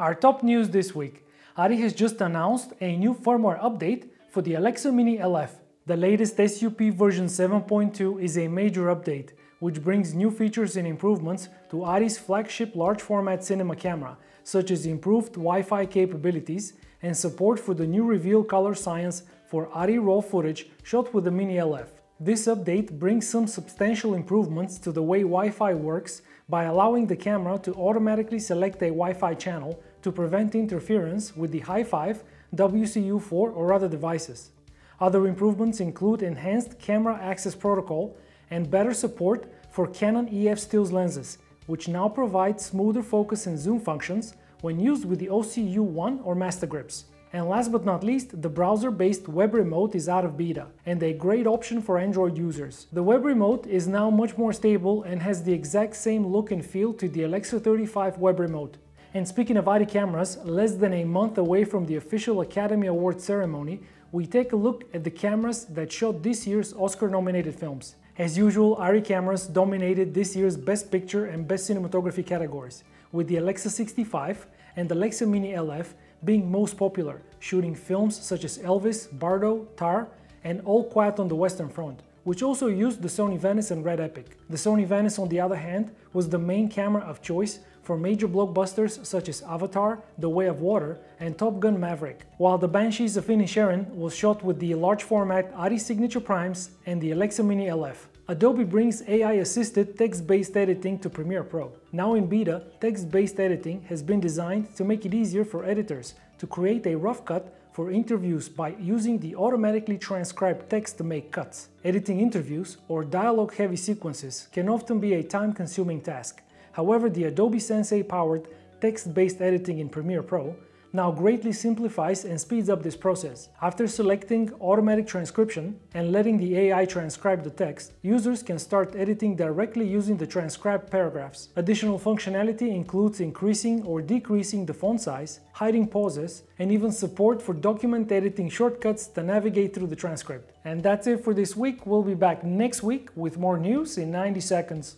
Our top news this week. ARRI has just announced a new firmware update for the Alexa Mini LF. The latest SUP version 7.2 is a major update, which brings new features and improvements to ARRI's flagship large format cinema camera, such as improved Wi-Fi capabilities and support for the new Reveal Color Science for ARRI RAW footage shot with the Mini LF. This update brings some substantial improvements to the way Wi-Fi works by allowing the camera to automatically select a Wi-Fi channel to prevent interference with the Hi5, WCU4 or other devices. Other improvements include enhanced camera access protocol and better support for Canon EF stills lenses, which now provide smoother focus and zoom functions when used with the OCU1 or Master Grips. And last but not least, the browser-based web remote is out of beta and a great option for Android users. The web remote is now much more stable and has the exact same look and feel to the Alexa 35 web remote. And speaking of ARRI cameras, less than a month away from the official Academy Awards ceremony, we take a look at the cameras that shot this year's Oscar-nominated films. As usual, ARRI cameras dominated this year's Best Picture and Best Cinematography categories, with the Alexa 65 and Alexa Mini LF being most popular, shooting films such as Elvis, Bardo, Tar, and All Quiet on the Western Front, which also used the Sony Venice and Red Epic. The Sony Venice, on the other hand, was the main camera of choice for major blockbusters such as Avatar, The Way of Water, and Top Gun Maverick, while the Banshees of Inisherin was shot with the large format ARRI Signature Primes and the Alexa Mini LF. Adobe brings AI-assisted text-based editing to Premiere Pro. Now in beta, text-based editing has been designed to make it easier for editors to create a rough cut for interviews by using the automatically transcribed text to make cuts. Editing interviews or dialogue-heavy sequences can often be a time-consuming task. However, the Adobe Sensei-powered text-based editing in Premiere Pro now greatly simplifies and speeds up this process. After selecting automatic transcription and letting the AI transcribe the text, users can start editing directly using the transcribed paragraphs. Additional functionality includes increasing or decreasing the font size, hiding pauses, and even support for document editing shortcuts to navigate through the transcript. And that's it for this week. We'll be back next week with more news in 90 seconds.